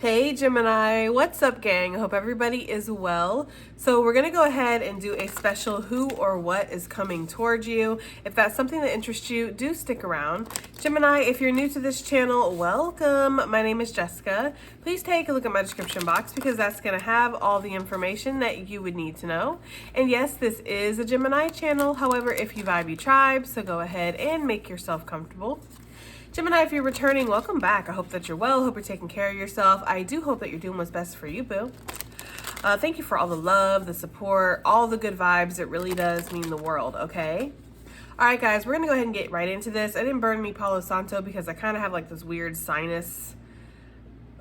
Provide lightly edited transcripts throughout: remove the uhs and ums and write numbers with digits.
Hey Gemini, what's up gang? I hope everybody is well. So we're gonna go ahead and do a special who or what is coming towards you. If that's something that interests you, do stick around. Gemini, if you're new to this channel, welcome. My name is Jessica. Please take a look at my description box because that's gonna have all the information that you would need to know. And yes, this is a Gemini channel. However, if you vibe, you tribe, so go ahead and make yourself comfortable. Gemini, if you're returning, welcome back. I hope that you're well. Hope you're taking care of yourself. I do hope that you're doing what's best for you, boo. Thank you for all the love, the support, all the good vibes. It really does mean the world, okay? All right, guys, we're going to go ahead and get right into this. I didn't burn me Palo Santo because I kind of have like this weird sinus.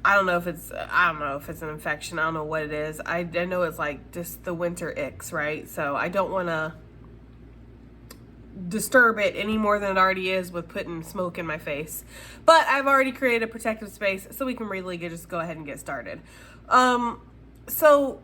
I don't know if it's an infection. I don't know what it is. I know it's like just the winter icks, right? So I don't want to disturb it any more than it already is with putting smoke in my face, but I've already created a protective space so we can really just go ahead and get started. So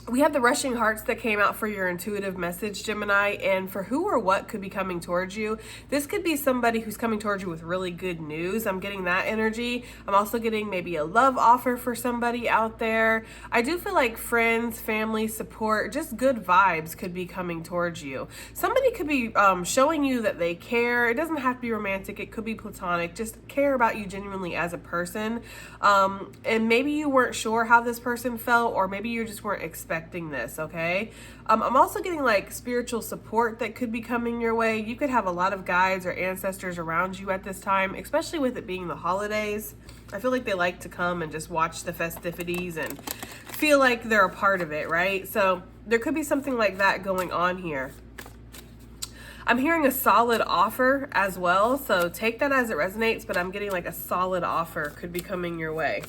we have the rushing hearts that came out for your intuitive message, Gemini, and for who or what could be coming towards you. This could be somebody who's coming towards you with really good news. I'm getting that energy. I'm also getting maybe a love offer for somebody out there. I do feel like friends, family, support, just good vibes could be coming towards you. Somebody could be showing you that they care. It doesn't have to be romantic. It could be platonic. Just care about you genuinely as a person. And maybe you weren't sure how this person felt, or maybe you just weren't expecting this, okay? I'm also getting like spiritual support that could be coming your way. You could have a lot of guides or ancestors around you at this time, especially with it being the holidays. I feel like they like to come and just watch the festivities and feel like they're a part of it, right? So there could be something like that going on here. I'm hearing a solid offer as well, so take that as it resonates, but I'm getting like a solid offer could be coming your way.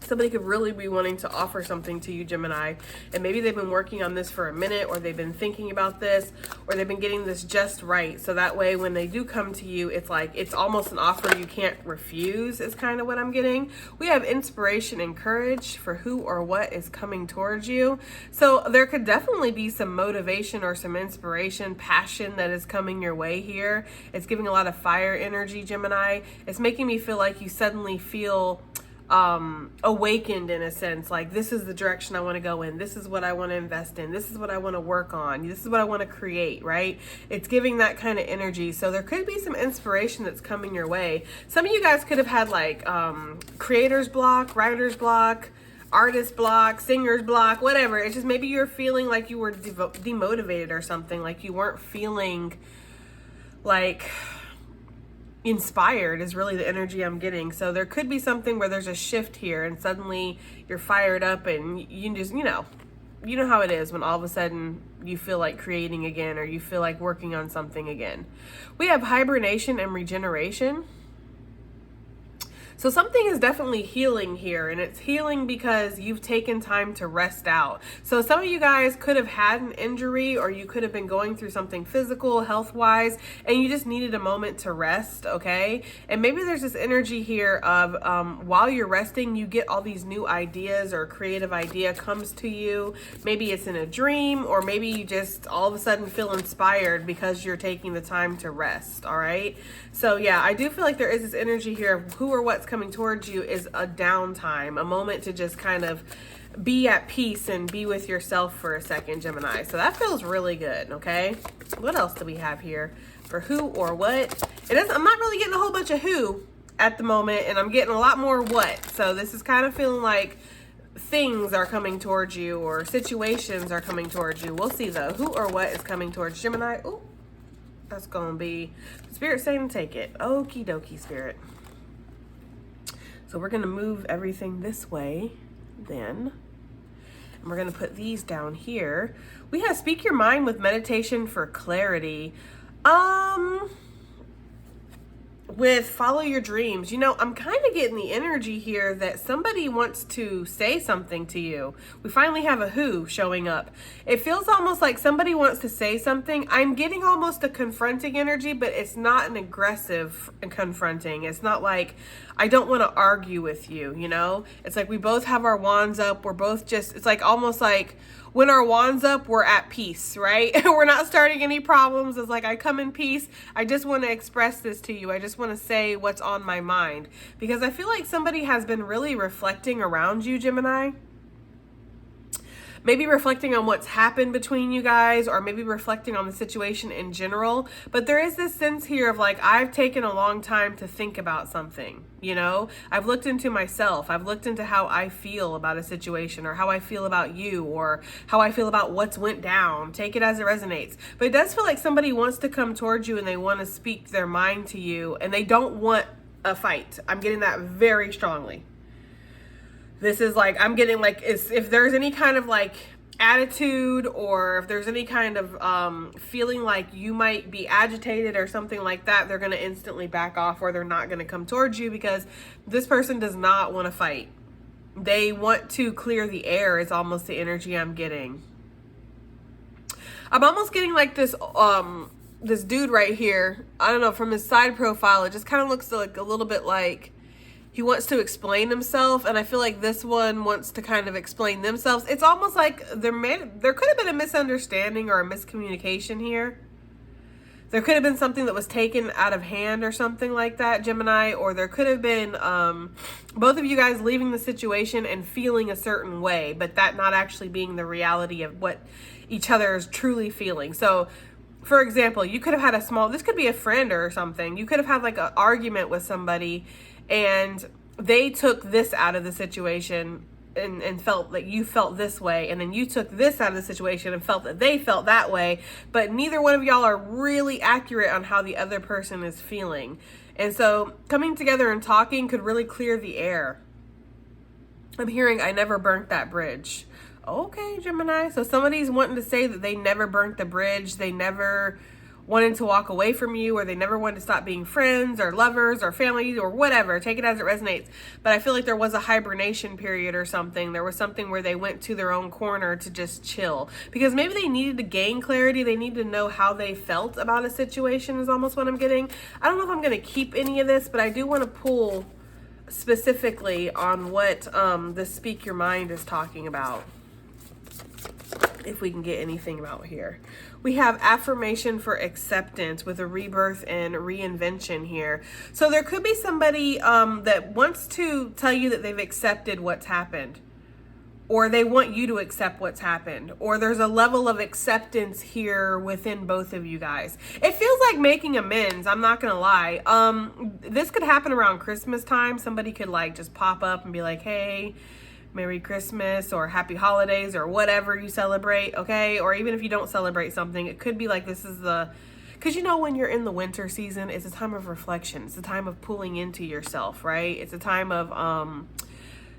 Somebody could really be wanting to offer something to you, Gemini, and maybe they've been working on this for a minute, or they've been thinking about this, or they've been getting this just right. So that way, when they do come to you, it's like, it's almost an offer you can't refuse is kind of what I'm getting. We have inspiration and courage for who or what is coming towards you. So there could definitely be some motivation or some inspiration, passion that is coming your way here. It's giving a lot of fire energy, Gemini. It's making me feel like you suddenly feel awakened in a sense, like this is the direction I want to go in, this is what I want to invest in, this is what I want to work on, this is what I want to create, right? It's giving that kind of energy. So there could be some inspiration that's coming your way. Some of you guys could have had like creator's block, writer's block, artist block, singer's block, whatever. It's just maybe you're feeling like you were demotivated or something, like you weren't feeling like inspired is really the energy I'm getting. So there could be something where there's a shift here and suddenly you're fired up and you just, you know how it is when all of a sudden you feel like creating again, or you feel like working on something again. We have hibernation and regeneration. So something is definitely healing here, and it's healing because you've taken time to rest out. So some of you guys could have had an injury, or you could have been going through something physical, health-wise, and you just needed a moment to rest, okay? And maybe there's this energy here of while you're resting, you get all these new ideas, or a creative idea comes to you. Maybe it's in a dream, or maybe you just all of a sudden feel inspired because you're taking the time to rest, all right? So yeah, I do feel like there is this energy here of who or what's coming towards you is a downtime, a moment to just kind of be at peace and be with yourself for a second, Gemini. So that feels really good, okay? What else do we have here for who or what? I'm not really getting a whole bunch of who at the moment, and I'm getting a lot more what. So this is kind of feeling like things are coming towards you, or situations are coming towards you. We'll see though. Who or what is coming towards Gemini? Ooh, that's gonna be Spirit saying take it. Okie dokie, Spirit. So we're gonna move everything this way then. And we're gonna put these down here. We have speak your mind with meditation for clarity. With follow your dreams, I'm kind of getting the energy here that somebody wants to say something to you. We finally have a who showing up. It feels almost like somebody wants to say something. I'm getting almost a confronting energy, but it's not an aggressive confronting. It's not like I don't want to argue with you, you know? It's like we both have our wands up. We're both just, it's like almost like when our wands up, we're at peace, right? We're not starting any problems. It's like I come in peace. I just want to express this to you. I just want to say what's on my mind, because I feel like somebody has been really reflecting around you, Gemini. Maybe reflecting on what's happened between you guys, or maybe reflecting on the situation in general. But there is this sense here of like, I've taken a long time to think about something, you know? I've looked into myself. I've looked into how I feel about a situation, or how I feel about you, or how I feel about what's went down. Take it as it resonates. But it does feel like somebody wants to come towards you and they want to speak their mind to you, and they don't want a fight. I'm getting that very strongly. This is like, I'm getting like, if there's any kind of like attitude, or if there's any kind of feeling like you might be agitated or something like that, they're going to instantly back off, or they're not going to come towards you, because this person does not want to fight. They want to clear the air is almost the energy I'm getting. I'm almost getting like this, this dude right here. I don't know, from his side profile, it just kind of looks like a little bit like he wants to explain himself, and I feel like this one wants to kind of explain themselves. It's almost like there could have been a misunderstanding or a miscommunication here. There could have been something that was taken out of hand or something like that, Gemini, or there could have been both of you guys leaving the situation and feeling a certain way, but that not actually being the reality of what each other is truly feeling. So, for example, you could have had this could be a friend or something. You could have had like an argument with somebody, and they took this out of the situation and felt that you felt this way, and then you took this out of the situation and felt that they felt that way, but neither one of y'all are really accurate on how the other person is feeling. And so coming together and talking could really clear the air. I'm hearing, I never burnt that bridge. Okay, Gemini. So somebody's wanting to say that they never burnt the bridge. They never wanted to walk away from you, or they never wanted to stop being friends or lovers or family or whatever. Take it as it resonates. But I feel like there was a hibernation period or something. There was something where they went to their own corner to just chill, because maybe they needed to gain clarity. They needed to know how they felt about a situation is almost what I'm getting. I don't know if I'm going to keep any of this, but I do want to pull specifically on what the Speak Your Mind is talking about, if we can get anything about here. We have affirmation for acceptance with a rebirth and reinvention here. So there could be somebody that wants to tell you that they've accepted what's happened, or they want you to accept what's happened, or there's a level of acceptance here within both of you guys. It feels like making amends. I'm not gonna lie. This could happen around Christmas time. Somebody could like just pop up and be like, hey, Merry Christmas or Happy Holidays or whatever you celebrate, okay? Or even if you don't celebrate something, it could be like this is because you know when you're in the winter season, it's a time of reflection. It's a time of pulling into yourself, right? It's a time of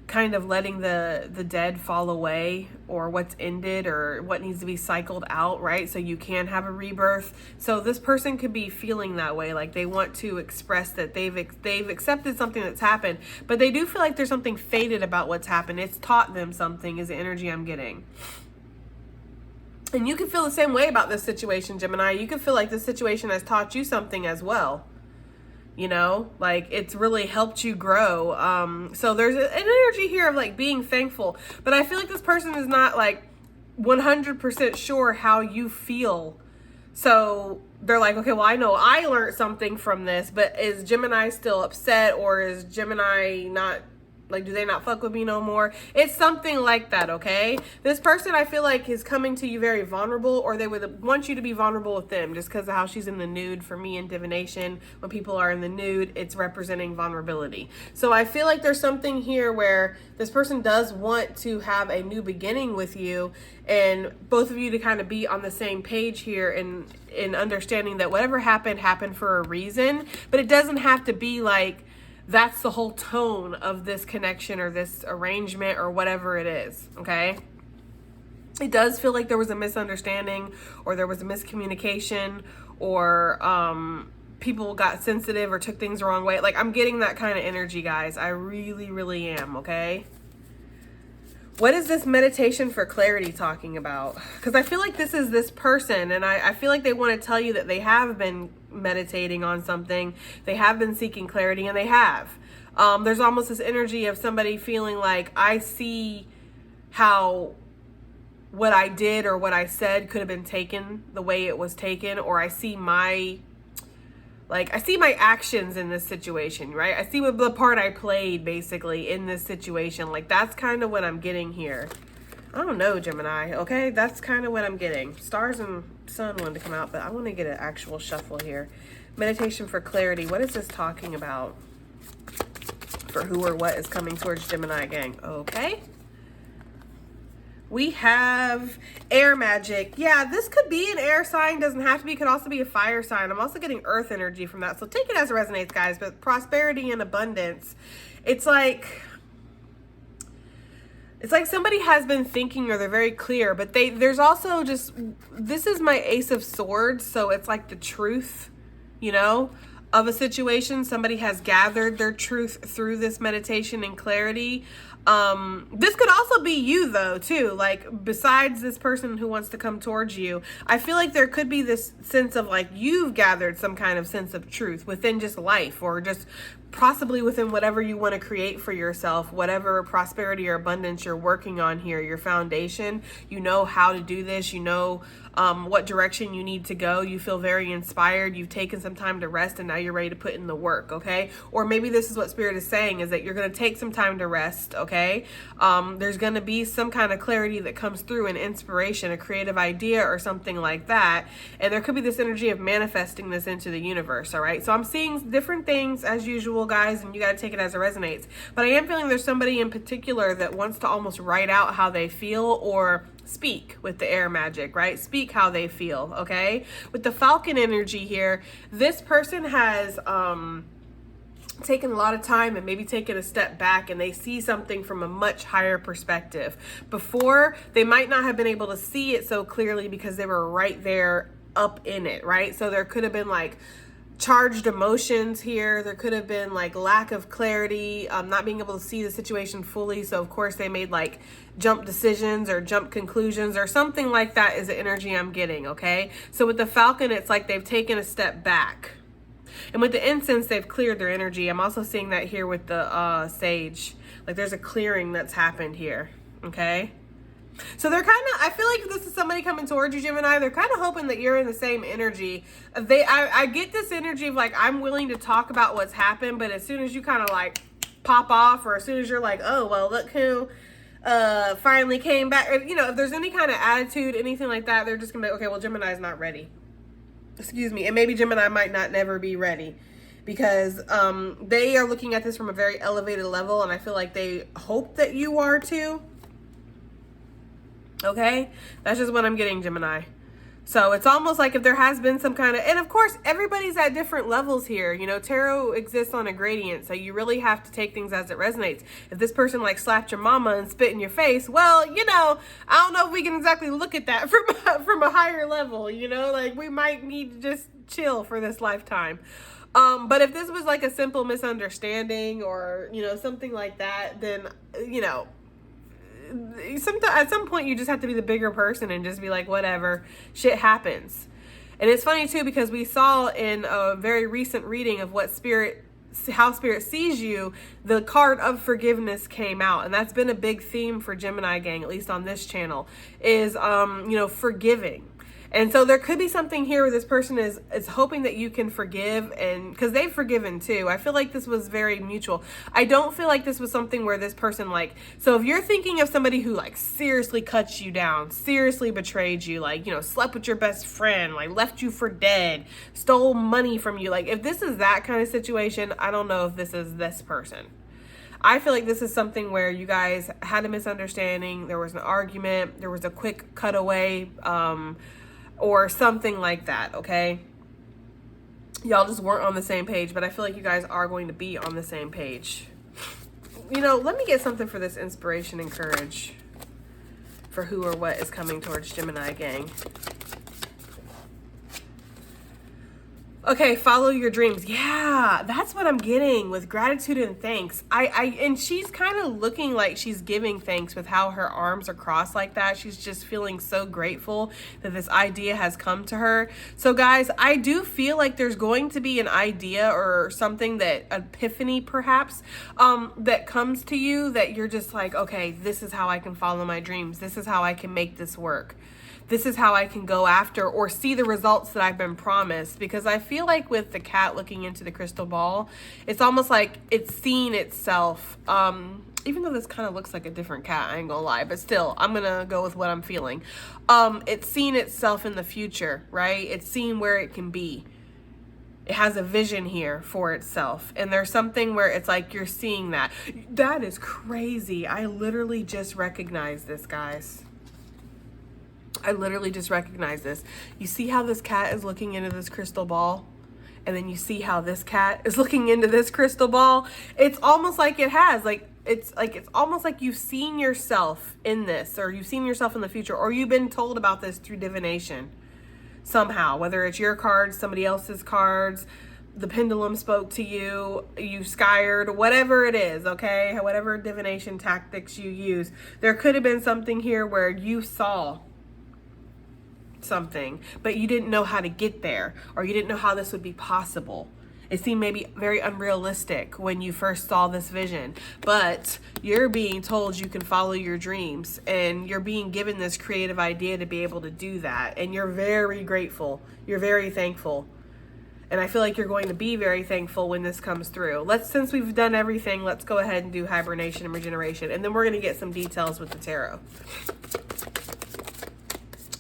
kind of letting the dead fall away, or what's ended, or what needs to be cycled out, right? So you can have a rebirth. So this person could be feeling that way, like they want to express that they've accepted something that's happened, but they do feel like there's something fated about what's happened. It's taught them something is the energy I'm getting. And you can feel the same way about this situation, Gemini. You can feel like this situation has taught you something as well. You know, like it's really helped you grow. So there's an energy here of like being thankful, but I feel like this person is not like 100% sure how you feel. So they're like, okay, well, I know I learned something from this, but is Gemini still upset, or is Gemini not, like, do they not fuck with me no more? It's something like that, okay? This person, I feel like, is coming to you very vulnerable, or they would want you to be vulnerable with them, just because of how she's in the nude. For me in divination, when people are in the nude, it's representing vulnerability. So I feel like there's something here where this person does want to have a new beginning with you, and both of you to kind of be on the same page here in understanding that whatever happened for a reason, but it doesn't have to be like that's the whole tone of this connection or this arrangement or whatever it is, okay? It does feel like there was a misunderstanding, or there was a miscommunication, or people got sensitive or took things the wrong way. Like, I'm getting that kind of energy, guys. I really, really am, okay? What is this meditation for clarity talking about? Because I feel like this is this person, and I feel like they want to tell you that they have been meditating on something. They have been seeking clarity, and they have. There's almost this energy of somebody feeling like, I see how what I did or what I said could have been taken the way it was taken, or I see my actions in this situation, right? I see what the part I played basically in this situation. Like, that's kind of what I'm getting here. I don't know, Gemini, okay? That's kind of what I'm getting. Stars and Sun wanted to come out, but I want to get an actual shuffle here. Meditation for clarity. What is this talking about? For who or what is coming towards Gemini gang? Okay. We have air magic. Yeah, this could be an air sign. Doesn't have to be. Could also be a fire sign. I'm also getting earth energy from that. So take it as it resonates, guys. But prosperity and abundance. It's like somebody has been thinking, or they're very clear. But there's also just, this is my Ace of Swords. So it's like the truth, you know, of a situation. Somebody has gathered their truth through this meditation and clarity. This could also be you though, too. Like, besides this person who wants to come towards you, I feel like there could be this sense of like, you've gathered some kind of sense of truth within just life, or just possibly within whatever you want to create for yourself, whatever prosperity or abundance you're working on here, your foundation. You know how to do this. You know what direction you need to go. You feel very inspired. You've taken some time to rest, and now you're ready to put in the work, okay? Or maybe this is what Spirit is saying, is that you're going to take some time to rest, okay? There's going to be some kind of clarity that comes through, an inspiration, a creative idea, or something like that. And there could be this energy of manifesting this into the universe, all right? So I'm seeing different things as usual, guys, and you got to take it as it resonates. But I am feeling there's somebody in particular that wants to almost write out how they feel, or speak with the air magic, right? Speak how they feel, okay? With the Falcon energy here, this person has taken a lot of time and maybe taken a step back, and they see something from a much higher perspective. Before, they might not have been able to see it so clearly because they were right there up in it, right? So there could have been like charged emotions here. There could have been like lack of clarity, not being able to see the situation fully. So of course they made like jump decisions or jump conclusions or something like that is the energy I'm getting, okay? So with the Falcon, it's like they've taken a step back. And with the incense, they've cleared their energy. I'm also seeing that here with the sage. Like there's a clearing that's happened here, okay? So they're kind of, I feel like if this is somebody coming towards you, Gemini, they're kind of hoping that you're in the same energy. I get this energy of like, I'm willing to talk about what's happened, but as soon as you kind of like pop off, or as soon as you're like, oh, well, look who finally came back. You know, if there's any kind of attitude, anything like that, they're just gonna be, okay, well, Gemini's not ready. Excuse me. And maybe Gemini might not never be ready, because they are looking at this from a very elevated level, and I feel like they hope that you are too. Okay, that's just what I'm getting, Gemini. So it's almost like if there has been some kind of, and of course everybody's at different levels here, you know, tarot exists on a gradient, so you really have to take things as it resonates. If this person like slapped your mama and spit in your face, well, you know, I don't know if we can exactly look at that from a higher level, you know, like we might need to just chill for this lifetime. But if this was like a simple misunderstanding, or, you know, something like that, then, you know, at some point you just have to be the bigger person and just be like, whatever, shit happens. And it's funny too, because we saw in a very recent reading of how Spirit sees you, the card of forgiveness came out, and that's been a big theme for Gemini gang, at least on this channel, is you know, forgiving. And so there could be something here where this person is hoping that you can forgive, and because they've forgiven too. I feel like this was very mutual. I don't feel like this was something where this person like, so if you're thinking of somebody who like seriously cuts you down, seriously betrayed you, like, you know, slept with your best friend, like left you for dead, stole money from you, like if this is that kind of situation, I don't know if this is this person. I feel like this is something where you guys had a misunderstanding, there was an argument, there was a quick cutaway, or something like that, okay? Y'all just weren't on the same page, but I feel like you guys are going to be on the same page. You know, let me get something for this inspiration and courage for who or what is coming towards Gemini gang. Okay, follow your dreams. Yeah, that's what I'm getting with gratitude and thanks. And she's kind of looking like she's giving thanks with how her arms are crossed like that. She's just feeling so grateful that this idea has come to her. So guys, I do feel like there's going to be an idea or something, that epiphany perhaps, that comes to you that you're just like, okay, this is how I can follow my dreams. This is how I can make this work. This is how I can go after or see the results that I've been promised. Because I feel like with the cat looking into the crystal ball, it's almost like it's seeing itself. Even though this kind of looks like a different cat, I ain't gonna lie, but still, I'm gonna go with what I'm feeling. It's seeing itself in the future, right? It's seeing where it can be. It has a vision here for itself. And there's something where it's like you're seeing that. That is crazy. I literally just recognized this, guys. I literally just recognized this. You see how this cat is looking into this crystal ball? And then you see how this cat is looking into this crystal ball? It's almost like it has, it's almost like you've seen yourself in this, or you've seen yourself in the future, or you've been told about this through divination somehow, whether it's your cards, somebody else's cards, the pendulum spoke to you, you scoured, whatever it is, okay? Whatever divination tactics you use. There could have been something here where you saw something, but you didn't know how to get there, or you didn't know how this would be possible. It seemed maybe very unrealistic when you first saw this vision, but you're being told you can follow your dreams, and you're being given this creative idea to be able to do that, and you're very grateful. You're very thankful. And I feel like you're going to be very thankful when this comes through. Since we've done everything, let's go ahead and do hibernation and regeneration, and then we're going to get some details with the tarot.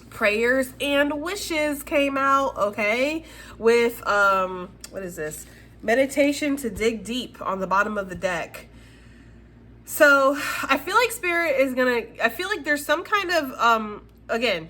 Prayers and wishes came out, okay, with what is this? Meditation to dig deep on the bottom of the deck. So I feel like Spirit is I feel like there's some kind of again,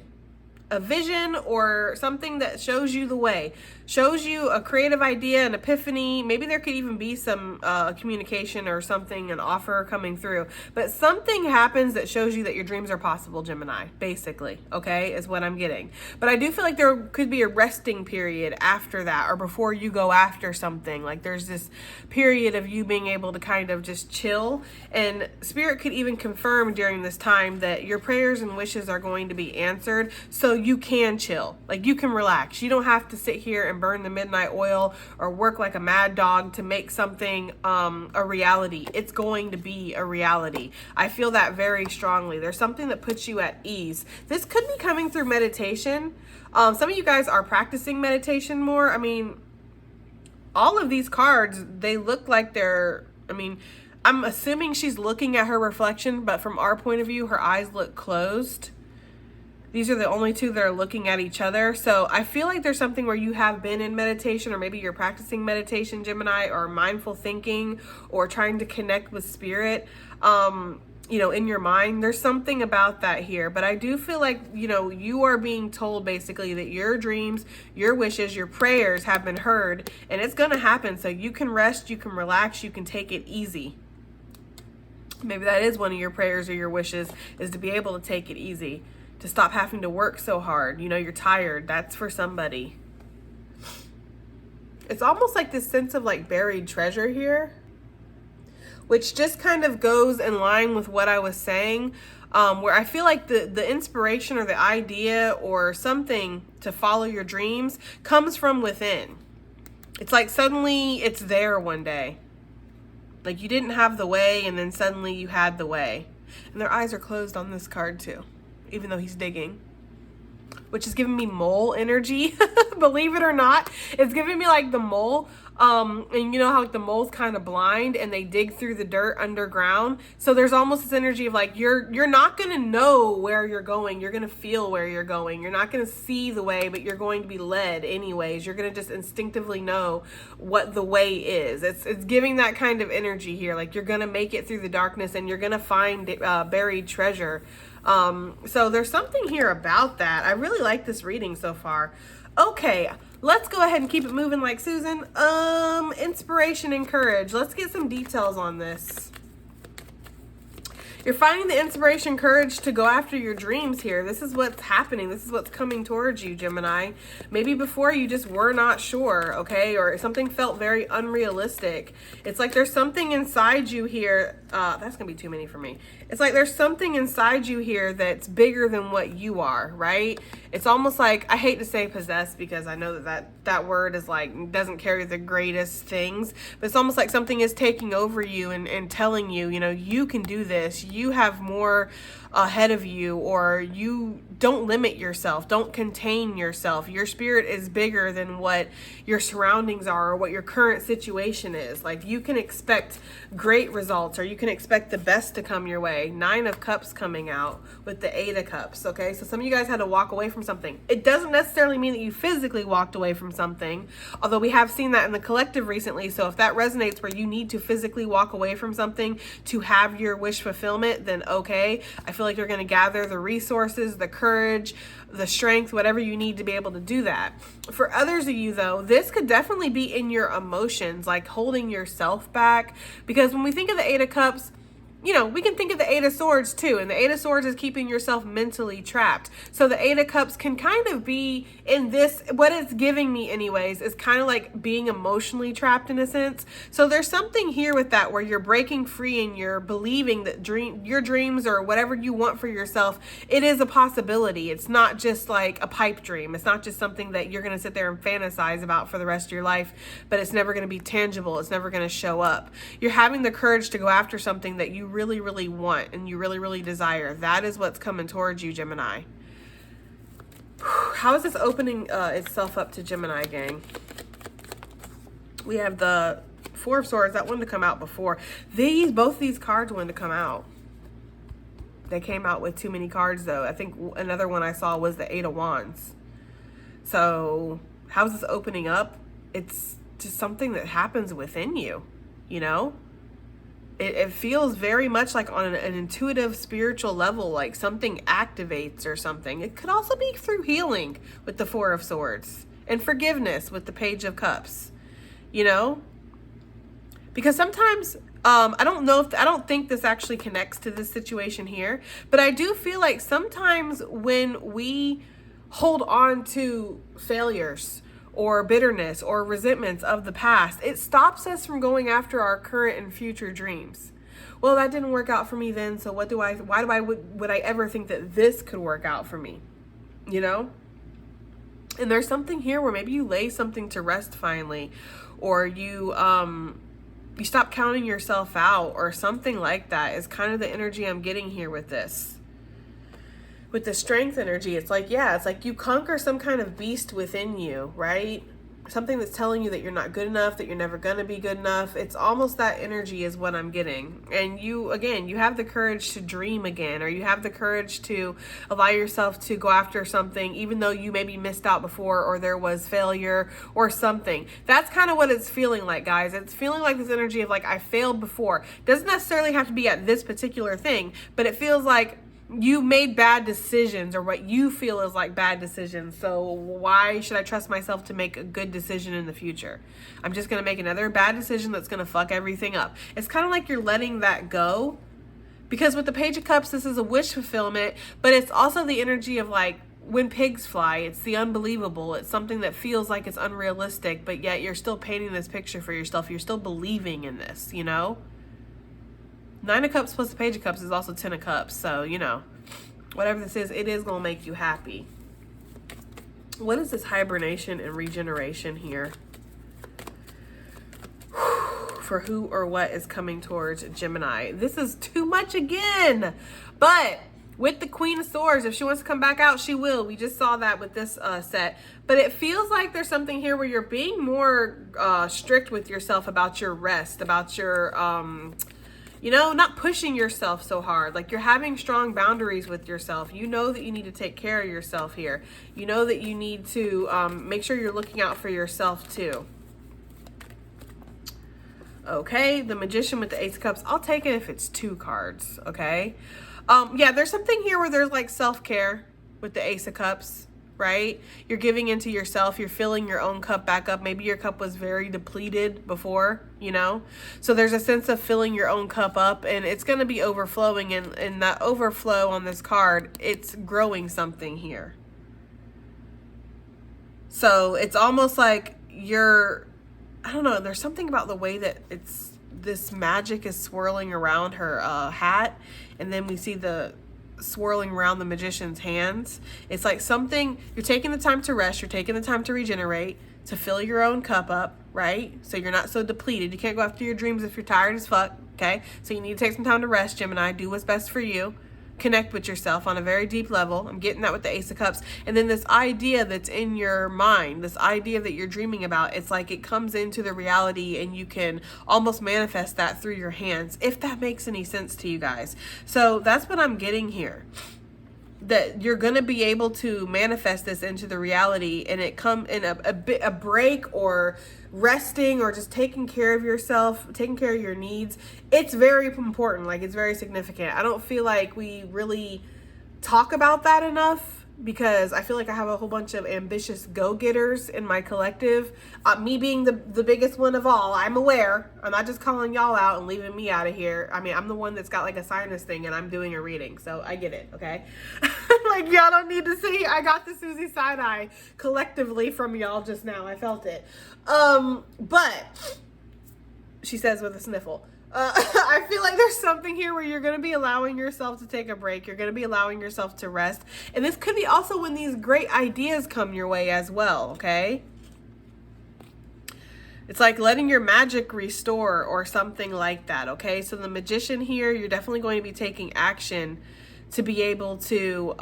a vision or something that shows you the way, shows you a creative idea, an epiphany. Maybe there could even be some communication or something, an offer coming through, but something happens that shows you that your dreams are possible, Gemini, basically, okay, is what I'm getting. But I do feel like there could be a resting period after that, or before you go after something. Like there's this period of you being able to kind of just chill, and Spirit could even confirm during this time that your prayers and wishes are going to be answered, so you can chill, like you can relax. You don't have to sit here and burn the midnight oil or work like a mad dog to make something a reality. It's going to be a reality. I feel that very strongly. There's something that puts you at ease. This could be coming through meditation. Some of you guys are practicing meditation more. I mean, all of these cards, they look like they're, I mean, I'm assuming she's looking at her reflection, but from our point of view, her eyes look closed. These are the only two that are looking at each other. So I feel like there's something where you have been in meditation, or maybe you're practicing meditation, Gemini, or mindful thinking, or trying to connect with Spirit, you know, in your mind. There's something about that here. But I do feel like, you know, you are being told basically that your dreams, your wishes, your prayers have been heard, and it's going to happen. So you can rest, you can relax, you can take it easy. Maybe that is one of your prayers or your wishes, is to be able to take it easy, to stop having to work so hard. You know, you're tired. That's for somebody. It's almost like this sense of like buried treasure here, which just kind of goes in line with what I was saying, where I feel like the inspiration or the idea or something to follow your dreams comes from within. It's like suddenly it's there one day. Like you didn't have the way, and then suddenly you had the way. And their eyes are closed on this card too, even though he's digging, which is giving me mole energy. Believe it or not, it's giving me like the mole. And you know how like the mole's kind of blind and they dig through the dirt underground. So there's almost this energy of like, you're not going to know where you're going. You're going to feel where you're going. You're not going to see the way, but you're going to be led anyways. You're going to just instinctively know what the way is. It's giving that kind of energy here. Like you're going to make it through the darkness, and you're going to find buried treasure. So there's something here about that. I really like this reading so far. Okay, let's go ahead and keep it moving like Susan. Inspiration and courage. Let's get some details on this. You're finding the inspiration, courage to go after your dreams here. This is what's happening. This is what's coming towards you, Gemini. Maybe before you just were not sure, okay? Or something felt very unrealistic. It's like there's something inside you here. That's going to be too many for me. It's like there's something inside you here that's bigger than what you are, right? It's almost like, I hate to say possessed because I know that word is like, doesn't carry the greatest things, but it's almost like something is taking over you and telling you, you know, you can do this. You have more ahead of you, or you don't limit yourself. Don't contain yourself. Your spirit is bigger than what your surroundings are or what your current situation is. Like, you can expect great results, or you can expect the best to come your way. 9 of Cups coming out with the 8 of Cups. Okay. So some of you guys had to walk away from something. It doesn't necessarily mean that you physically walked away from something, although we have seen that in the collective recently. So if that resonates where you need to physically walk away from something to have your wish fulfillment, then okay. I feel like you're going to gather the resources, the courage, the strength, whatever you need to be able to do that. For others of you though, this could definitely be in your emotions, like holding yourself back, because when we think of the 8 of Cups, you know, we can think of the 8 of Swords too, and the 8 of Swords is keeping yourself mentally trapped. So the 8 of Cups can kind of be in this, what it's giving me anyways, is kind of like being emotionally trapped in a sense. So there's something here with that where you're breaking free and you're believing that your dreams or whatever you want for yourself, it is a possibility. It's not just like a pipe dream. It's not just something that you're going to sit there and fantasize about for the rest of your life, but it's never going to be tangible. It's never going to show up. You're having the courage to go after something that you really, really want and you really, really desire. That is what's coming towards you, Gemini. How is this opening itself up to Gemini, gang? We have the 4 of Swords. That wanted to come out before. Both these cards wanted to come out. They came out with too many cards though. I think another one I saw was the 8 of Wands. So how's this opening up? It's just something that happens within you, you know? It feels very much like on an intuitive spiritual level, like something activates or something. It could also be through healing with the 4 of Swords and forgiveness with the Page of Cups, you know, because sometimes I don't think this actually connects to this situation here, but I do feel like sometimes when we hold on to failures or bitterness or resentments of the past, it stops us from going after our current and future dreams. Well, that didn't work out for me then, so would I ever think that this could work out for me? You know? And there's something here where maybe you lay something to rest finally, or you stop counting yourself out, or something like that is kind of the energy I'm getting here with this. With the strength energy, it's like, yeah, it's like you conquer some kind of beast within you, right? Something that's telling you that you're not good enough, that you're never going to be good enough. It's almost that energy is what I'm getting. And you have the courage to dream again, or you have the courage to allow yourself to go after something, even though you maybe missed out before, or there was failure or something. That's kind of what it's feeling like, guys. It's feeling like this energy of like, I failed before. Doesn't necessarily have to be at this particular thing, but it feels like you made bad decisions, or what you feel is like bad decisions. So why should I trust myself to make a good decision in the future? I'm just going to make another bad decision that's going to fuck everything up. It's kind of like you're letting that go, because with the Page of Cups, this is a wish fulfillment, but it's also the energy of like when pigs fly. It's the unbelievable. It's something that feels like it's unrealistic, but yet you're still painting this picture for yourself. You're still believing in this, you know? 9 of Cups plus the Page of Cups is also 10 of Cups. So, you know, whatever this is, it is going to make you happy. What is this hibernation and regeneration here? For who or what is coming towards Gemini? This is too much again. But with the Queen of Swords, if she wants to come back out, she will. We just saw that with this set. But it feels like there's something here where you're being more strict with yourself about your rest, about your... you know, not pushing yourself so hard. Like, you're having strong boundaries with yourself. You know that you need to take care of yourself here. You know that you need to make sure you're looking out for yourself too. Okay, the Magician with the Ace of Cups. I'll take it if it's 2 cards, okay? Yeah, there's something here where there's like self-care with the Ace of Cups. right? You're giving into yourself. You're filling your own cup back up. Maybe your cup was very depleted before, you know? So there's a sense of filling your own cup up, and it's going to be overflowing. And that overflow on this card, it's growing something here. So it's almost like I don't know, there's something about the way that this magic is swirling around her hat, and then we see the swirling around the magician's hands. It's like something, you're taking the time to rest, you're taking the time to regenerate, to fill your own cup up, right? So you're not so depleted. You can't go after your dreams if you're tired as fuck, okay? So you need to take some time to rest, Gemini. Do what's best for you. Connect with yourself on a very deep level. I'm getting that with the Ace of Cups. And then this idea that's in your mind, this idea that you're dreaming about, it's like it comes into the reality, and you can almost manifest that through your hands, if that makes any sense to you guys. So that's what I'm getting here. That you're going to be able to manifest this into the reality, and it come in a break, or resting, or just taking care of yourself, taking care of your needs. It's very important. Like, it's very significant. I don't feel like we really talk about that enough, because I feel like I have a whole bunch of ambitious go-getters in my collective. Me being the biggest one of all, I'm aware. I'm not just calling y'all out and leaving me out of here. I mean, I'm the one that's got like a sinus thing, and I'm doing a reading, so I get it, okay? Like, y'all don't need to see. I got the Susie side eye collectively from y'all just now. I felt it. But she says with a sniffle. I feel like there's something here where you're going to be allowing yourself to take a break. You're going to be allowing yourself to rest. And this could be also when these great ideas come your way as well, okay? It's like letting your magic restore or something like that, okay? So the magician here, you're definitely going to be taking action to be able to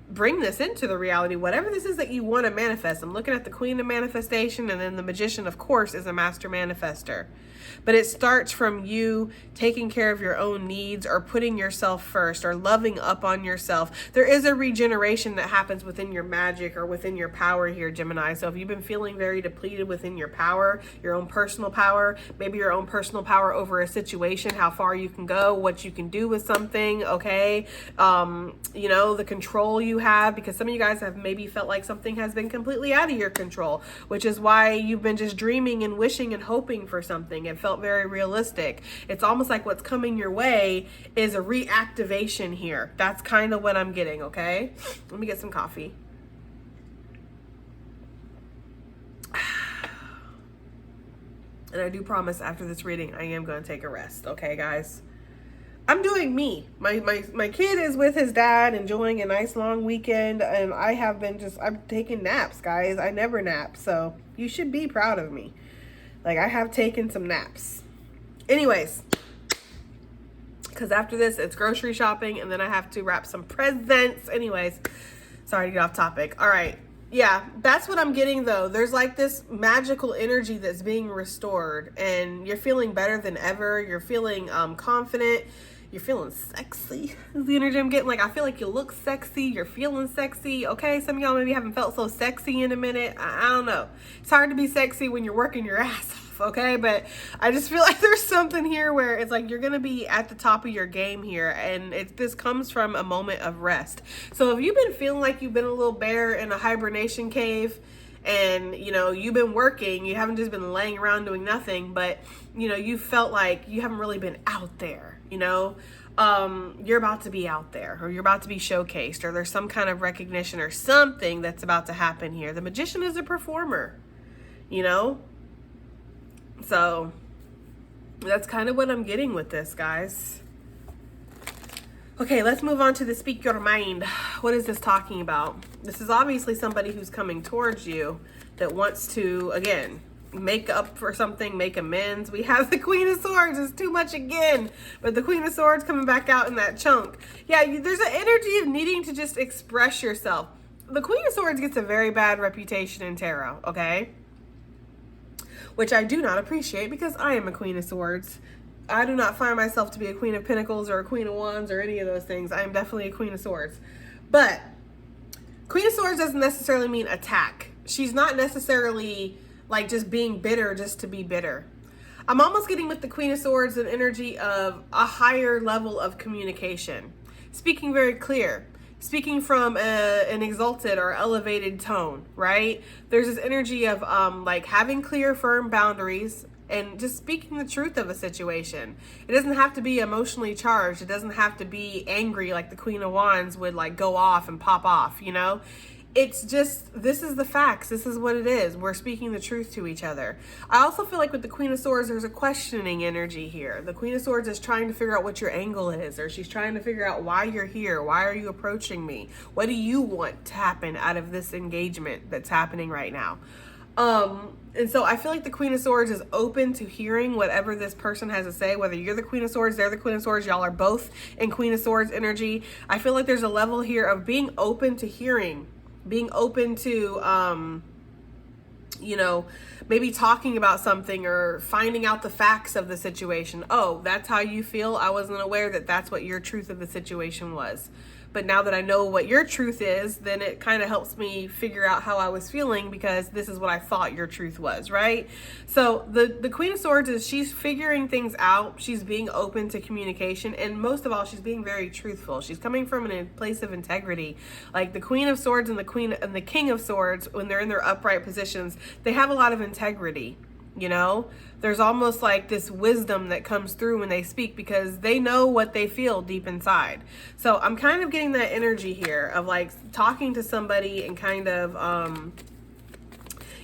bring this into the reality, whatever this is that you want to manifest. I'm looking at the Queen of Manifestation, and then the magician, of course, is a master manifester. But it starts from you taking care of your own needs, or putting yourself first, or loving up on yourself. There is a regeneration that happens within your magic or within your power here, Gemini. So if you've been feeling very depleted within your power, your own personal power, maybe your own personal power over a situation, how far you can go, what you can do with something, okay? You know, the control you have, because some of you guys have maybe felt like something has been completely out of your control, which is why you've been just dreaming and wishing and hoping for something. It felt very realistic. It's almost like what's coming your way is a reactivation here. That's kind of what I'm getting, okay? Let me get some coffee. And I do promise after this reading, I am going to take a rest, okay, guys? I'm doing me. My kid is with his dad, enjoying a nice long weekend, and I have been I'm taking naps, guys. I never nap, so you should be proud of me. Like, I have taken some naps. Anyways, because after this, it's grocery shopping, and then I have to wrap some presents. Anyways, sorry to get off topic. All right. Yeah, that's what I'm getting, though. There's like this magical energy that's being restored, and you're feeling better than ever. You're feeling confident. You're feeling sexy is the energy I'm getting. Like, I feel like you look sexy. You're feeling sexy. Okay, some of y'all maybe haven't felt so sexy in a minute. I don't know. It's hard to be sexy when you're working your ass off, okay? But I just feel like there's something here where it's like you're going to be at the top of your game here. And this comes from a moment of rest. So if you've been feeling like you've been a little bear in a hibernation cave, and, you know, you've been working, you haven't just been laying around doing nothing, but, you know, you felt like you haven't really been out there, you know, you're about to be out there, or you're about to be showcased, or there's some kind of recognition or something that's about to happen here. The magician is a performer, you know, so that's kind of what I'm getting with this, guys. Okay, let's move on to the Speak Your Mind. What is this talking about? This is obviously somebody who's coming towards you that wants to, again, make up for something, make amends. We have the Queen of Swords. It's too much again. But the Queen of Swords coming back out in that chunk. Yeah, there's an energy of needing to just express yourself. The Queen of Swords gets a very bad reputation in tarot, okay? Which I do not appreciate, because I am a Queen of Swords. I do not find myself to be a Queen of Pentacles or a Queen of Wands or any of those things. I am definitely a Queen of Swords. But Queen of Swords doesn't necessarily mean attack. She's not necessarily like just being bitter just to be bitter. I'm almost getting with the Queen of Swords an energy of a higher level of communication. Speaking very clear. speaking from an exalted or elevated tone, right? There's this energy of like having clear, firm boundaries and just speaking the truth of a situation. It doesn't have to be emotionally charged. It doesn't have to be angry like the Queen of Wands would like go off and pop off, you know? It's just, this is the facts. This is what it is. We're speaking the truth to each other. I also feel like with the Queen of Swords, there's a questioning energy here. The Queen of Swords is trying to figure out what your angle is, or she's trying to figure out why you're here. Why are you approaching me? What do you want to happen out of this engagement that's happening right now? And so I feel like the Queen of Swords is open to hearing whatever this person has to say, whether you're the Queen of Swords, they're the Queen of Swords, y'all are both in Queen of Swords energy. I feel like there's a level here of being open to hearing, being open to, you know, maybe talking about something or finding out the facts of the situation. Oh, that's how you feel? I wasn't aware that that's what your truth of the situation was. But now that I know what your truth is, then it kind of helps me figure out how I was feeling, because this is what I thought your truth was, right? So the Queen of Swords is, she's figuring things out. She's being open to communication. And most of all, she's being very truthful. She's coming from a place of integrity. Like the Queen of Swords and the King of Swords, when they're in their upright positions, they have a lot of integrity. You know, there's almost like this wisdom that comes through when they speak, because they know what they feel deep inside. So I'm kind of getting that energy here of like talking to somebody and kind of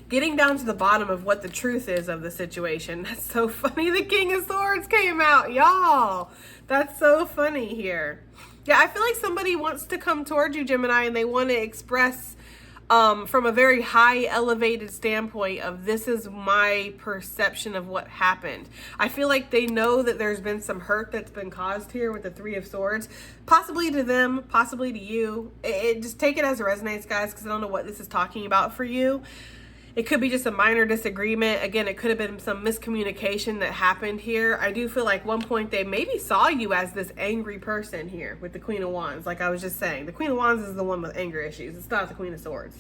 getting down to the bottom of what the truth is of the situation. That's so funny. The King of Swords came out, y'all. That's so funny here. Yeah, I feel like somebody wants to come towards you, Gemini, and they want to express from a very high elevated standpoint of, this is my perception of what happened. I feel like they know that there's been some hurt that's been caused here with the Three of Swords, possibly to them, possibly to you. It just take it as it resonates, guys, because I don't know what this is talking about for you. It could be just a minor disagreement. Again, it could have been some miscommunication that happened here. I do feel like one point they maybe saw you as this angry person here with the Queen of Wands. Like I was just saying, the Queen of Wands is the one with anger issues. It's not the Queen of Swords.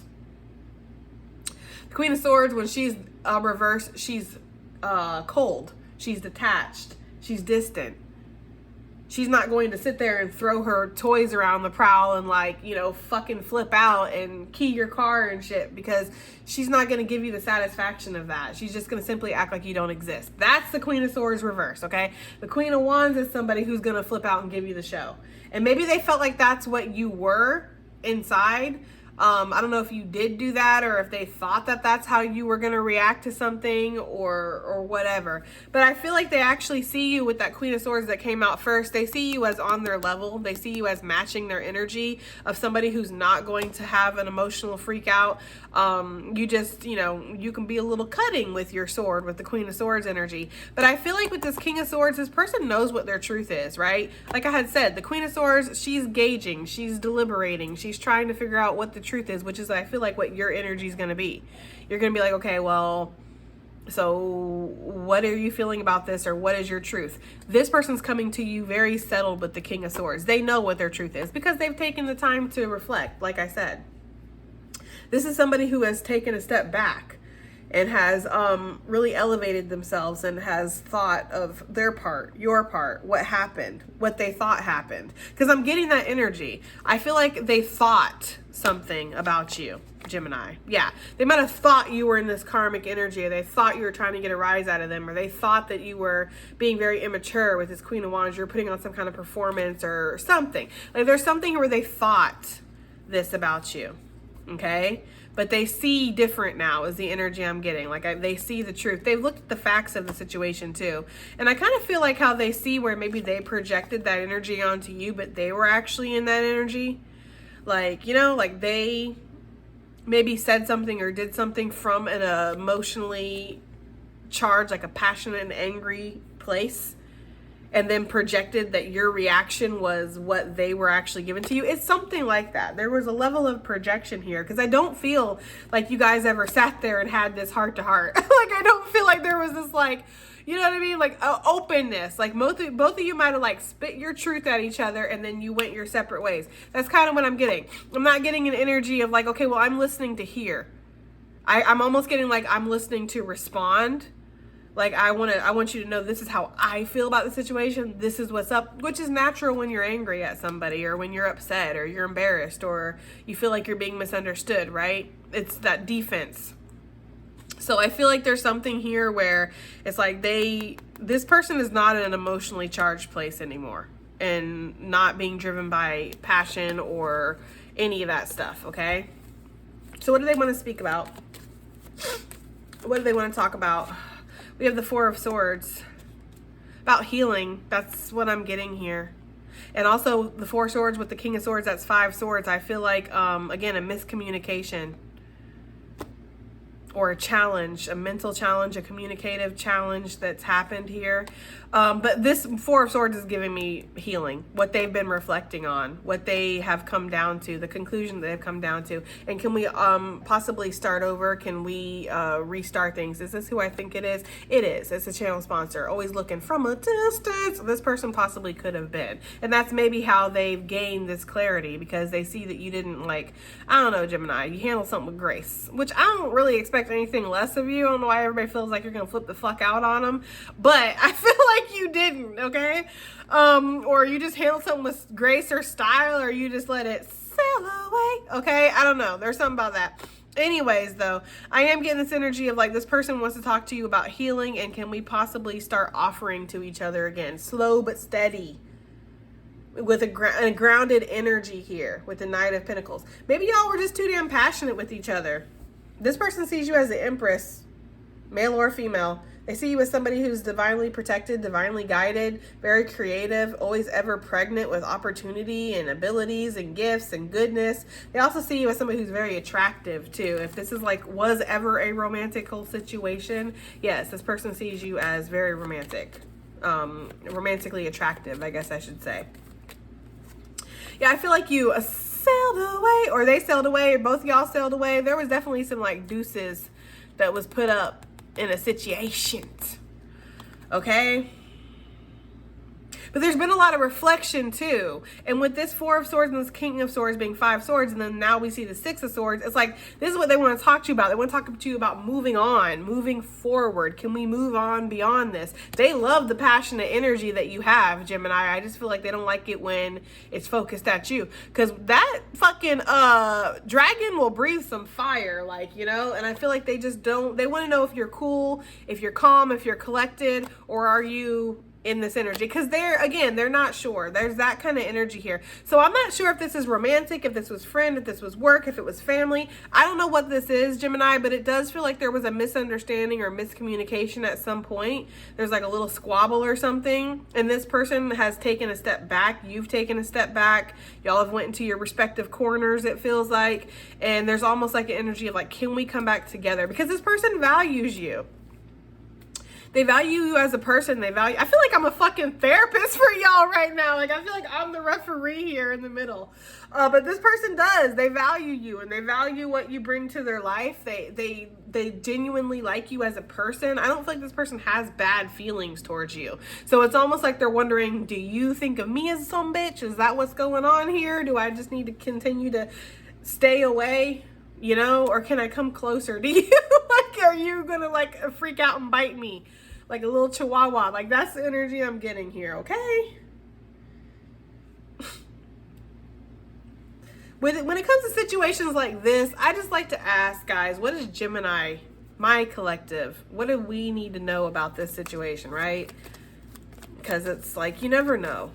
The Queen of Swords, when she's reversed, she's cold. She's detached. She's distant. She's not going to sit there and throw her toys around the prowl and like, you know, fucking flip out and key your car and shit, because she's not going to give you the satisfaction of that. She's just going to simply act like you don't exist. That's the Queen of Swords reverse, okay? The Queen of Wands is somebody who's going to flip out and give you the show. And maybe they felt like that's what you were inside. I don't know if you did do that, or if they thought that that's how you were going to react to something, or whatever. But I feel like they actually see you with that Queen of Swords that came out first. They see you as on their level. They see you as matching their energy of somebody who's not going to have an emotional freak out. You just, you know, you can be a little cutting with your sword with the Queen of Swords energy. But I feel like with this King of Swords, this person knows what their truth is, right? Like I had said, the Queen of Swords, she's gauging, she's deliberating, she's trying to figure out what the truth is, which is, I feel like, what your energy is going to be. You're going to be like, okay, well, so what are you feeling about this, or what is your truth? This person's coming to you very settled with the King of Swords. They know what their truth is because they've taken the time to reflect. Like I said, this is somebody who has taken a step back and has really elevated themselves and has thought of their part, your part, what happened, what they thought happened. Because I'm getting that energy. I feel like they thought something about you, Gemini. Yeah, they might have thought you were in this karmic energy, or they thought you were trying to get a rise out of them, or they thought that you were being very immature with this Queen of Wands. You're putting on some kind of performance or something. Like there's something where they thought this about you, okay? But they see different now is the energy I'm getting. Like they see the truth. They've looked at the facts of the situation too. And I kind of feel like how they see where maybe they projected that energy onto you, but they were actually in that energy. Like, you know, like they maybe said something or did something from an emotionally charged, like a passionate and angry place, and then projected that your reaction was what they were actually given to you. It's something like that. There was a level of projection here, because I don't feel like you guys ever sat there and had this heart to heart. Like I don't feel like there was this, like, you know what I mean? Like openness. Like both of you might have like spit your truth at each other and then you went your separate ways. That's kind of what I'm getting. I'm not getting an energy of like, okay, well, I'm listening to hear. I'm almost getting like I'm listening to respond. Like, I want you to know this is how I feel about the situation. This is what's up, which is natural when you're angry at somebody, or when you're upset, or you're embarrassed, or you feel like you're being misunderstood, right? It's that defense. So I feel like there's something here where it's like this person is not in an emotionally charged place anymore, and not being driven by passion or any of that stuff, okay? So what do they want to speak about? What do they want to talk about? We have the Four of Swords. About healing. That's what I'm getting here. And also the Four Swords with the King of Swords, that's 5 swords. I feel like, again, a miscommunication. Or a challenge, a mental challenge, a communicative challenge that's happened here. But this Four of Swords is giving me healing, what they've been reflecting on, what they have come down to, the conclusion that they've come down to. And can we possibly start over? Can we restart things? Is this who I think it is? It is. It's a channel sponsor. Always looking from a distance. This person possibly could have been. And that's maybe how they've gained this clarity, because they see that you didn't, like, I don't know, Gemini, you handle something with grace, which I don't really expect anything less of you. I don't know why everybody feels like you're gonna flip the fuck out on them, but I feel like you didn't, okay? Or you just handle something with grace or style, or you just let it sail away, okay? I don't know. There's something about that. Anyways, though, I am getting this energy of like this person wants to talk to you about healing, and can we possibly start offering to each other again, slow but steady, with a grounded energy here with the Knight of Pentacles. Maybe y'all were just too damn passionate with each other. This person sees you as the Empress, male or female. They see you as somebody who's divinely protected, divinely guided, very creative, always ever pregnant with opportunity and abilities and gifts and goodness. They also see you as somebody who's very attractive too. If this is like, was ever a romantical situation, yes, this person sees you as very romantic, romantically attractive, I guess I should say. Yeah, I feel like you sailed away, or they sailed away, or both of y'all sailed away. There was definitely some like deuces that was put up in a situation, okay? But there's been a lot of reflection too. And with this Four of Swords and this King of Swords being 5 swords, and then now we see the 6 of Swords, it's like, this is what they want to talk to you about. They want to talk to you about moving on, moving forward. Can we move on beyond this? They love the passionate energy that you have, Gemini. I just feel like they don't like it when it's focused at you. Because that fucking dragon will breathe some fire, like, you know? And I feel like they just don't, they want to know if you're cool, if you're calm, if you're collected, or are you in this energy, because they're not sure. There's that kind of energy here. So I'm not sure if this is romantic, if this was friend, if this was work, if it was family. I don't know what this is, Gemini, but it does feel like there was a misunderstanding or miscommunication at some point. There's like a little squabble or something, and this person has taken a step back. You've taken a step back. Y'all have went into your respective corners, it feels like, and there's almost like an energy of like, can we come back together? Because this person values you. They value you as a person. I feel like I'm a fucking therapist for y'all right now. Like, I feel like I'm the referee here in the middle. But this person does. They value you, and they value what you bring to their life. They genuinely like you as a person. I don't feel like this person has bad feelings towards you. So it's almost like they're wondering, do you think of me as some bitch? Is that what's going on here? Do I just need to continue to stay away? You know, or can I come closer to you? Like, are you gonna like freak out and bite me like a little chihuahua? Like, that's the energy I'm getting here, okay? When it comes to situations like this, I just like to ask, guys, what is Gemini, my collective, what do we need to know about this situation, right? Because it's like, you never know.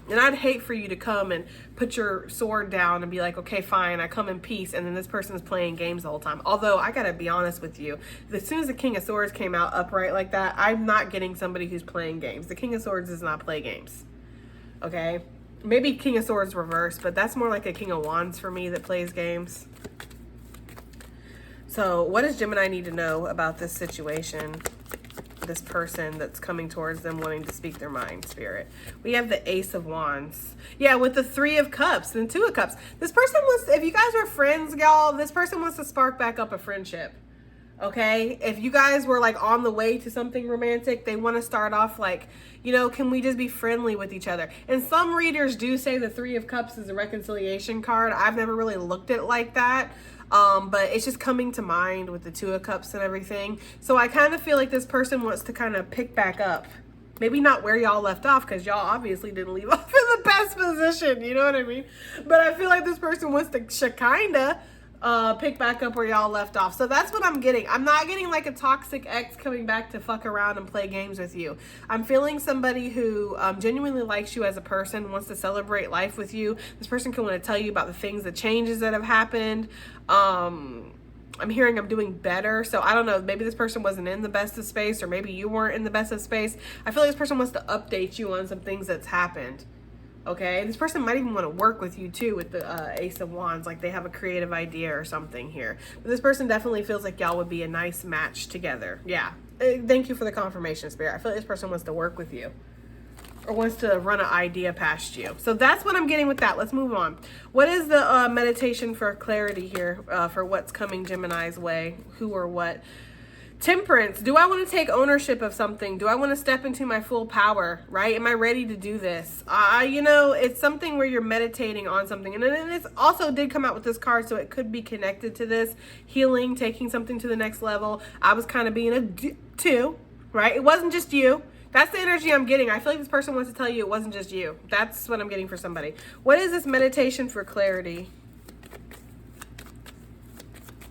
And I'd hate for you to come and put your sword down and be like, okay, fine, I come in peace, and then this person is playing games the whole time. Although, I gotta be honest with you, as soon as the King of Swords came out upright like that, I'm not getting somebody who's playing games. The King of Swords does not play games, okay? Maybe King of Swords reverse, but that's more like a King of Wands for me that plays games. So, what does Gemini need to know about this situation? This person that's coming towards them wanting to speak their mind, Spirit. We have the Ace of Wands. Yeah, with the 3 of Cups and 2 of Cups. This person wants, if you guys are friends, y'all, this person wants to spark back up a friendship. Okay, if you guys were like on the way to something romantic, they want to start off like, you know, can we just be friendly with each other? And some readers do say the Three of Cups is a reconciliation card. I've never really looked at it like that. But it's just coming to mind with the Two of Cups and everything. So I kind of feel like this person wants to kind of pick back up. Maybe not where y'all left off, because y'all obviously didn't leave off in the best position. You know what I mean? But I feel like this person wants to kind of pick back up where y'all left off. So that's what I'm getting. I'm not getting like a toxic ex coming back to fuck around and play games with you. I'm feeling somebody who genuinely likes you as a person, wants to celebrate life with you. This person can want to tell you about the things, the changes that have happened. I'm hearing I'm doing better. So I don't know, maybe this person wasn't in the best of space, or maybe you weren't in the best of space. I feel like this person wants to update you on some things that's happened. Okay, this person might even want to work with you too with the Ace of Wands, like they have a creative idea or something here. But this person definitely feels like y'all would be a nice match together. Yeah, thank you for the confirmation, Spirit. I feel like this person wants to work with you or wants to run an idea past you. So that's what I'm getting with that. Let's move on. What is the meditation for clarity here for what's coming Gemini's way? Who or what? Temperance. Do I want to take ownership of something? Do I want to step into my full power, right? Am I ready to do this? You know, it's something where you're meditating on something. And then it also did come out with this card, so it could be connected to this. Healing, taking something to the next level. I was kind of being a two, right? It wasn't just you. That's the energy I'm getting. I feel like this person wants to tell you it wasn't just you. That's what I'm getting for somebody. What is this meditation for clarity?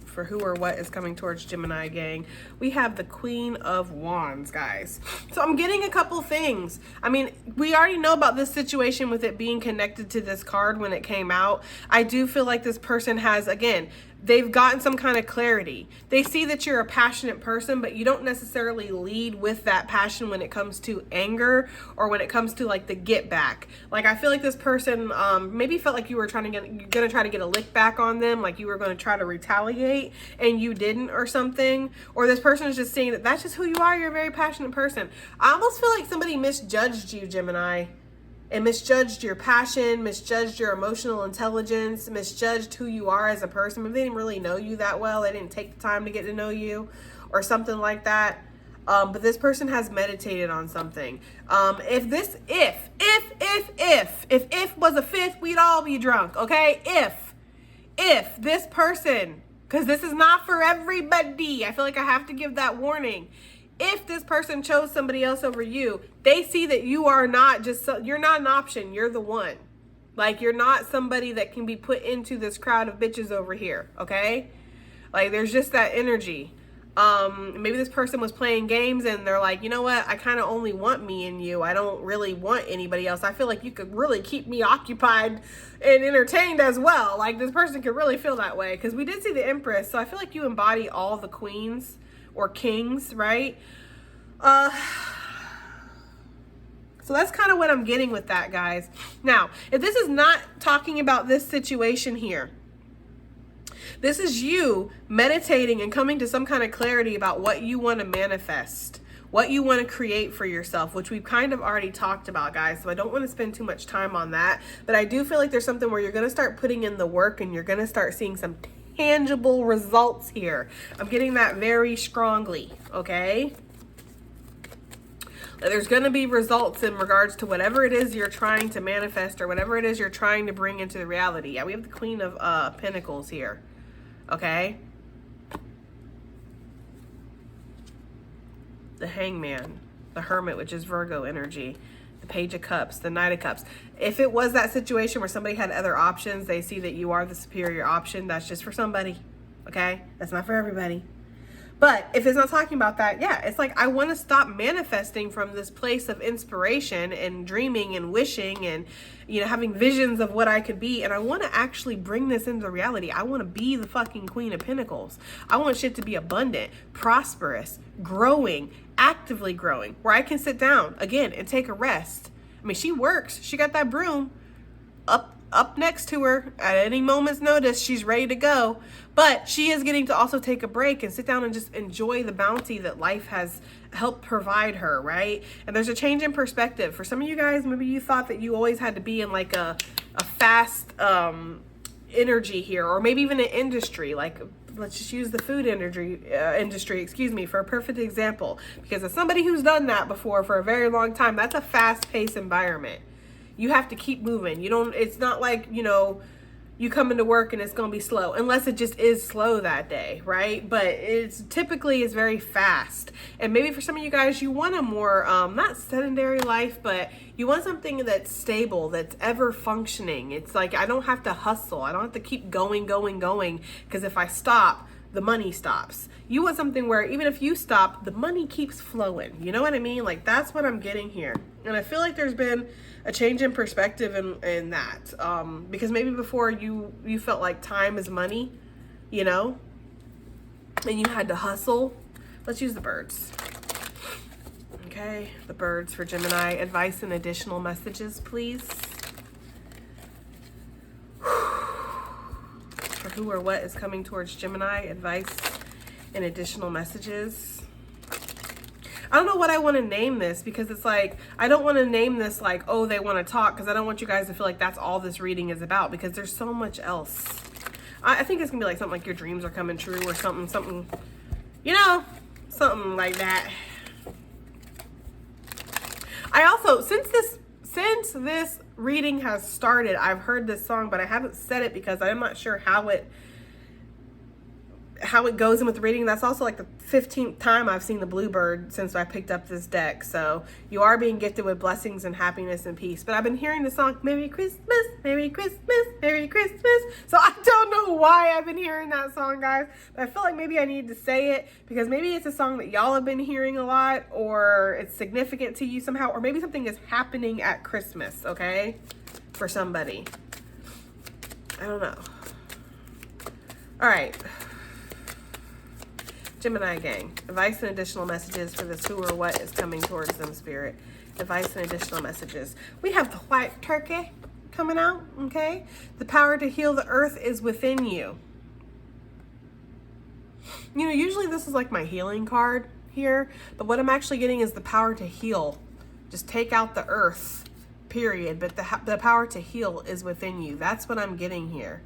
For who or what is coming towards Gemini gang. We have the Queen of Wands, guys. So I'm getting a couple things. I mean, we already know about this situation with it being connected to this card when it came out. I do feel like this person has, again, they've gotten some kind of clarity. They see that you're a passionate person, but you don't necessarily lead with that passion when it comes to anger or when it comes to like the get back. Like I feel like this person maybe felt like you were trying to get a lick back on them, like you were going to try to retaliate and you didn't or something. Or this person is just saying that that's just who you are. You're a very passionate person. I almost feel like somebody misjudged you, Gemini. And misjudged your passion, misjudged your emotional intelligence, misjudged who you are as a person. Maybe they didn't really know you that well. They didn't take the time to get to know you or something like that. But this person has meditated on something. If was a fifth, we'd all be drunk, okay? If this person, because this is not for everybody. I feel like I have to give that warning. If this person chose somebody else over you, they see that you are not just, you're not an option. You're the one. Like, you're not somebody that can be put into this crowd of bitches over here. Okay. Like, there's just that energy. Maybe this person was playing games and they're like, you know what? I kind of only want me and you. I don't really want anybody else. I feel like you could really keep me occupied and entertained as well. Like, this person could really feel that way. Because we did see the Empress. So I feel like you embody all the queens or kings, right? So that's kind of what I'm getting with that, guys. Now, if this is not talking about this situation here, this is you meditating and coming to some kind of clarity about what you want to manifest, what you want to create for yourself, which we've kind of already talked about, guys. So I don't want to spend too much time on that. But I do feel like there's something where you're going to start putting in the work and you're going to start seeing some tangible results here. I'm getting that very strongly, okay? There's going to be results in regards to whatever it is you're trying to manifest or whatever it is you're trying to bring into the reality. Yeah, we have the Queen of Pentacles here, okay? The Hangman, the Hermit, which is Virgo energy, the Page of Cups, the Knight of Cups. If it was that situation where somebody had other options, they see that you are the superior option. That's just for somebody, okay? That's not for everybody. But if it's not talking about that, yeah, it's like I want to stop manifesting from this place of inspiration and dreaming and wishing and, you know, having visions of what I could be. And I want to actually bring this into reality. I want to be the fucking Queen of Pentacles. I want shit to be abundant, prosperous, growing, actively growing, where I can sit down again and take a rest. I mean, she works. She got that broom up next to her at any moment's notice. She's ready to go, but she is getting to also take a break and sit down and just enjoy the bounty that life has helped provide her, right? And there's a change in perspective. For some of you guys, maybe you thought that you always had to be in like a fast energy here, or maybe even an industry. Like let's just use the food industry, excuse me, for a perfect example. Because as somebody who's done that before for a very long time, that's a fast-paced environment. You have to keep moving. It's not like, you come into work and it's going to be slow, unless it just is slow that day, right? But it's very fast. And maybe for some of you guys, you want a more, not sedentary life, but you want something that's stable, that's ever functioning. It's like, I don't have to hustle. I don't have to keep going, because if I stop, the money stops. You want something where even if you stop, the money keeps flowing. You know what I mean? Like, that's what I'm getting here. And I feel like there's been a change in perspective in that. Because maybe before you felt like time is money, and you had to hustle. Let's use the birds. Okay, the birds for Gemini. Advice and additional messages, please. For who or what is coming towards Gemini. Advice and additional messages. I don't know what I want to name this, because it's like, I don't want to name this like, oh, they want to talk, because I don't want you guys to feel like that's all this reading is about, because there's so much else. I think it's going to be like something like your dreams are coming true, or something, something like that. I also, since this reading has started, I've heard this song, but I haven't said it because I'm not sure how it goes in with the reading. That's also like the 15th time I've seen the bluebird since I picked up this deck. So you are being gifted with blessings and happiness and peace. But I've been hearing the song, Merry Christmas, Merry Christmas, Merry Christmas. So I don't know why I've been hearing that song, guys. But I feel like maybe I need to say it, because maybe it's a song that y'all have been hearing a lot, or it's significant to you somehow, or maybe something is happening at Christmas, okay? For somebody. I don't know. All right. Gemini gang, advice and additional messages for this who or what is coming towards them, Spirit. Advice and additional messages. We have the white turkey coming out, okay? The power to heal the earth is within you. Usually this is like my healing card here, but what I'm actually getting is the power to heal. Just take out the earth, period. But the power to heal is within you. That's what I'm getting here.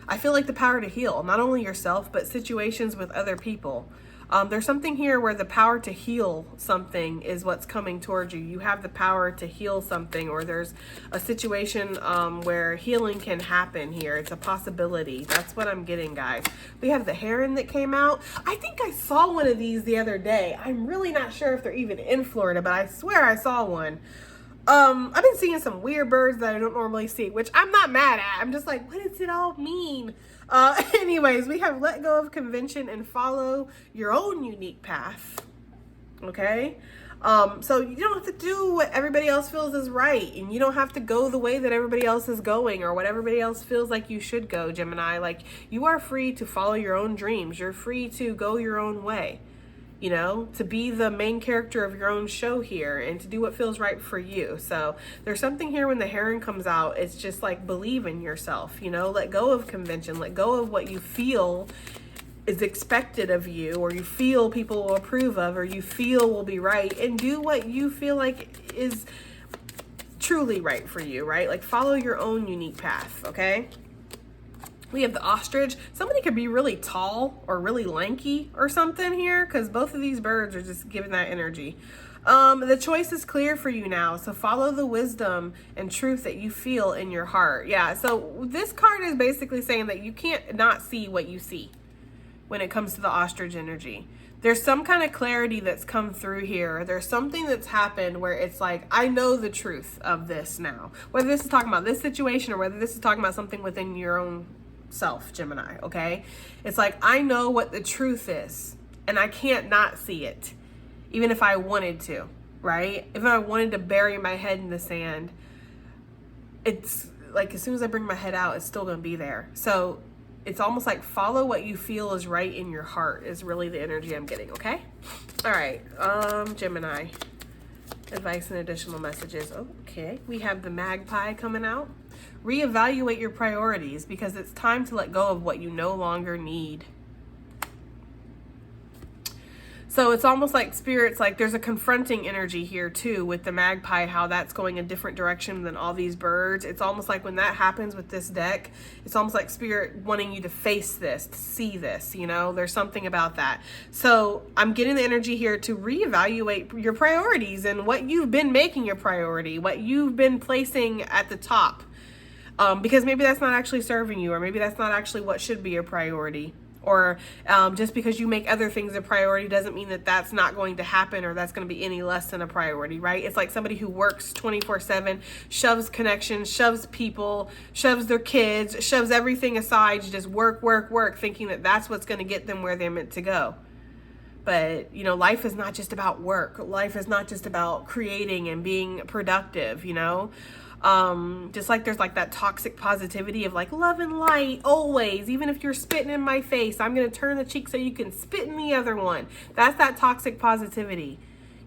I feel like the power to heal, not only yourself, but situations with other people. There's something here where the power to heal something is what's coming towards you. You have the power to heal something, or there's a situation where healing can happen here. It's a possibility. That's what I'm getting, guys. We have the heron that came out. I think I saw one of these the other day. I'm really not sure if they're even in Florida, but I swear I saw one. I've been seeing some weird birds that I don't normally see, which I'm not mad at. I'm just like, what does it all mean? Anyways, we have let go of convention and follow your own unique path. Okay? So you don't have to do what everybody else feels is right, and you don't have to go the way that everybody else is going, or what everybody else feels like you should go, Gemini. Like, you are free to follow your own dreams. You're free to go your own way. To be the main character of your own show here, and to do what feels right for you. So there's something here when the heron comes out. It's just like, believe in yourself, let go of convention, let go of what you feel is expected of you, or you feel people will approve of, or you feel will be right, and do what you feel like is truly right for you, right? Like, follow your own unique path, okay? We have the ostrich. Somebody could be really tall or really lanky or something here, because both of these birds are just giving that energy. The choice is clear for you now, so follow the wisdom and truth that you feel in your heart. Yeah, so this card is basically saying that you can't not see what you see when it comes to the ostrich energy. There's some kind of clarity that's come through here. There's something that's happened where it's like, I know the truth of this now. Whether this is talking about this situation, or whether this is talking about something within your own self, Gemini, okay? It's like, I know what the truth is, and I can't not see it, even if I wanted to, right? If I wanted to bury my head in the sand, it's like, as soon as I bring my head out, it's still gonna be there. So it's almost like, follow what you feel is right in your heart is really the energy I'm getting, okay? All right, Gemini, advice and additional messages. Okay, we have the magpie coming out. Reevaluate your priorities, because it's time to let go of what you no longer need. So it's almost like Spirit's like there's a confronting energy here too with the magpie, how that's going a different direction than all these birds. It's almost like when that happens with this deck, it's almost like Spirit wanting you to face this, to see this, you know, there's something about that. So I'm getting the energy here to reevaluate your priorities and what you've been making your priority, what you've been placing at the top. Because maybe that's not actually serving you, or maybe that's not actually what should be your priority. Or just because you make other things a priority doesn't mean that that's not going to happen or that's going to be any less than a priority, right? It's like somebody who works 24/7, shoves connections, shoves people, shoves their kids, shoves everything aside to just work, work, work, thinking that that's what's going to get them where they're meant to go. But, you know, life is not just about work. Life is not just about creating and being productive, you know? Just like there's like that toxic positivity of like love and light always, even if you're spitting in my face, I'm going to turn the cheek so you can spit in the other one. That's that toxic positivity.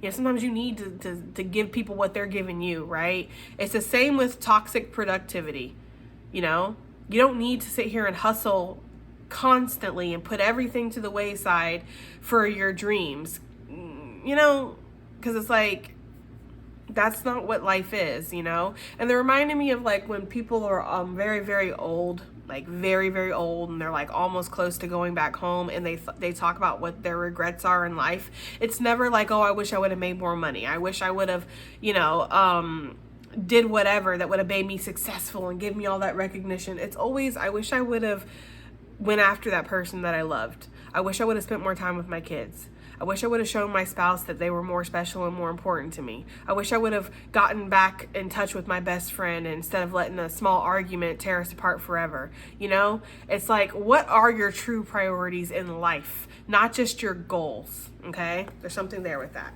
You know, sometimes you need to give people what they're giving you, right? It's the same with toxic productivity. You know, you don't need to sit here and hustle constantly and put everything to the wayside for your dreams, you know, because it's like, that's not what life is, you know? And they're reminding me of like when people are very, very old, like very, very old, and they're like almost close to going back home, and they talk about what their regrets are in life. It's never like, oh, I wish I would have made more money. I wish I would have, you know, did whatever that would have made me successful and give me all that recognition. It's always, I wish I would have went after that person that I loved. I wish I would have spent more time with my kids. I wish I would have shown my spouse that they were more special and more important to me. I wish I would have gotten back in touch with my best friend instead of letting a small argument tear us apart forever. You know, it's like, what are your true priorities in life? Not just your goals, okay? There's something there with that.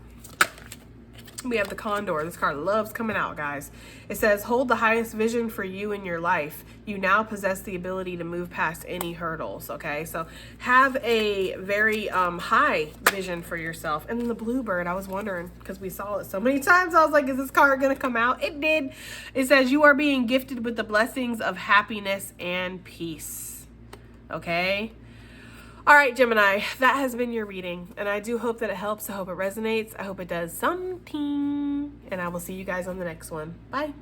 We have the Condor. This card loves coming out, guys. It says, hold the highest vision for you in your life. You now possess the ability to move past any hurdles, okay? So have a very high vision for yourself. And then the Bluebird, I was wondering, because we saw it so many times, I was like, is this card going to come out? It did. It says, you are being gifted with the blessings of happiness and peace, okay? All right, Gemini, that has been your reading, and I do hope that it helps. I hope it resonates. I hope it does something, and I will see you guys on the next one. Bye.